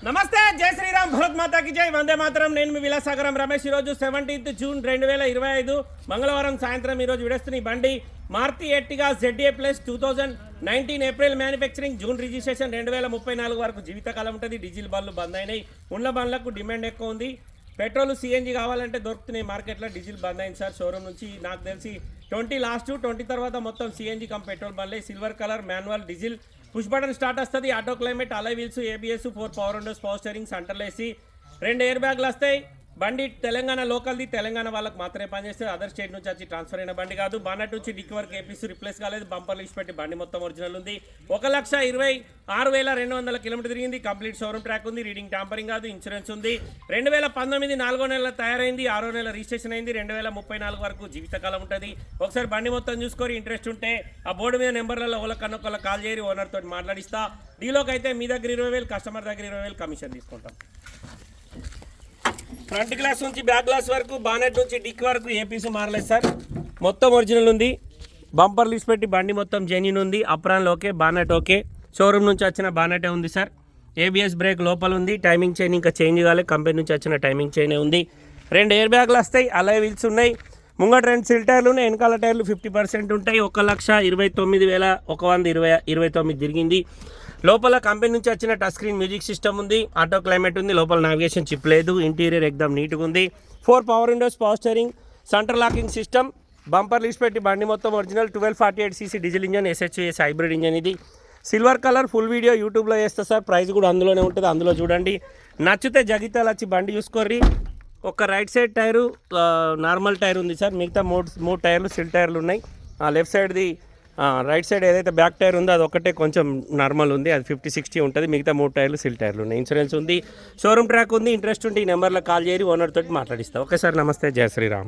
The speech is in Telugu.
నమస్తే, జై శ్రీరామ్, భరత్ మాతాకి జై, వందే మాతరం. నేను మీ విలాసాగరం రమేష్. ఈరోజు 17 జూన్ 2025 మంగళవారం సాయంత్రం ఈరోజు విడేస్తున్న ఈ బండి Maruti Ertiga ZA plus 2019 April manufacturing, June registration, 2034 వరకు జీవితకాలం ఉంటుంది. డీజిల్ బండ్లు బంద్ అయినాయి. ఉండ్ల బండ్లకు డిమాండ్ ఎక్కువ ఉంది. పెట్రోల్ సిఎన్జి కావాలంటే దొరుకుతున్నాయి మార్కెట్లో. డీజిల్ బంద్ అయింది సార్. షోరూమ్ నుంచి నాకు తెలిసి 20 తర్వాత మొత్తం సిఎన్జి కమ్ పెట్రోల్ బండ్లే. Silver colour manual diesel, push button start వస్తుంది. Auto climate, alloy wheels, ABS, 4 power windows, power steering, సెంటర్లో ఏసీ, 2 ఎయిర్ బ్యాగ్లు వస్తాయి. బండి తెలంగాణ లోకల్ది, తెలంగాణ వాళ్ళకి మాత్రమే పనిచేస్తుంది. అదర్ స్టేట్ నుంచి వచ్చి ట్రాన్స్ఫర్ అయిన బండి కాదు. బానట్ నుంచి డిక్ వరకు APC రిప్లేస్ కాలేదు. బంపర్లు ఇచ్చి పెట్టి బండి మొత్తం ఒరిజినల్ ఉంది. 1,26,200 కిలోమీటర్ తిరిగింది. కంప్లీట్ షోరూమ్ ట్రాక్ ఉంది. రీడింగ్ ట్యాంపరింగ్ కాదు. ఇన్సూరెన్స్ ఉంది. 2019 4వ నెల తయారైంది. 6వ నెల రిజిస్ట్రేషన్ అయింది. 2034 వరకు జీవితకాలం ఉంటుంది. ఒకసారి బండి మొత్తం చూసుకొని ఇంట్రెస్ట్ ఉంటే ఆ బోర్డు మీద నెంబర్లలో ఒకళ్ళకన్నొకళ్ళ కాల్ చేయరి, ఓనర్ తోటి మాట్లాడిస్తా. డీలోకి అయితే మీ దగ్గర 20,000, కస్టమర్ దగ్గర 20,000 కమిషన్ తీసుకుంటాం. ఫ్రంట్ గ్లాస్ నుంచి బ్యాక్ గ్లాస్ వరకు, బానెట్ నుంచి డిక్ వరకు APC మారలేదు సార్. మొత్తం ఒరిజినల్ ఉంది. బంపర్ లీస్ పెట్టి బండి మొత్తం జెన్యూన్ ఉంది. అప్రాన్లు ఓకే, బానెట్ ఓకే. షోరూమ్ నుంచి వచ్చిన బానెటే ఉంది సార్. ABS బ్రేక్ లోపల ఉంది. టైమింగ్ చైన్ ఇంకా చేంజ్ కాలేదు. కంపెనీ నుంచి వచ్చిన టైమింగ్ చైన్ ఉంది. 2 ఎయిర్ బ్యాగ్లు వస్తాయి. అలై వీల్స్ ఉన్నాయి. ముంగట 2 సిల్ టైర్లు ఉన్నాయి. వెనకాల టైర్లు 50% ఉంటాయి. 1,29,129 తిరిగింది. లోపల కంపెనీ నుంచి వచ్చిన టచ్ స్క్రీన్ మ్యూజిక్ సిస్టమ్ ఉంది. ఆటో క్లైమేట్ ఉంది. లోపల నావిగేషన్ చిప్ లేదు. ఇంటీరియర్ ఎక్దమ్ నీట్గా ఉంది. 4 power windows, power steering, centre locking system, bumper లీస్ పెట్టి బండి మొత్తం original. 1248cc diesel engine, SHS hybrid engine ఇది. Silver colour. ఫుల్ వీడియో యూట్యూబ్లో చేస్తా సార్. ప్రైస్ కూడా అందులోనే ఉంటుంది. అందులో చూడండి. నచ్చితే జగితాలు వచ్చి బండి చూసుకోర్రి. ఒక right side tyre normal tyre ఉంది సార్. మిగతా మూడు టైర్లు సిల్ టైర్లు ఉన్నాయి. లెఫ్ట్ సైడ్ది రైట్ సైడ్ ఏదైతే బ్యాక్ టైర్ ఉందో అది ఒకటే కొంచెం నార్మల్ ఉంది. అది 50-60 ఉంటుంది. మిగతా 3 టైర్లు సిల్ టైర్లు ఉన్నాయి. ఇన్సూరెన్స్ ఉంది. షోరూమ్ ట్రాక్ ఉంది. ఇంట్రెస్ట్ ఉంటే ఈ నెంబర్లో కాల్ చేయరి, ఓనర్ తోటి మాట్లాడిస్తా. ఓకే సార్, నమస్తే, జై శ్రీరామ్.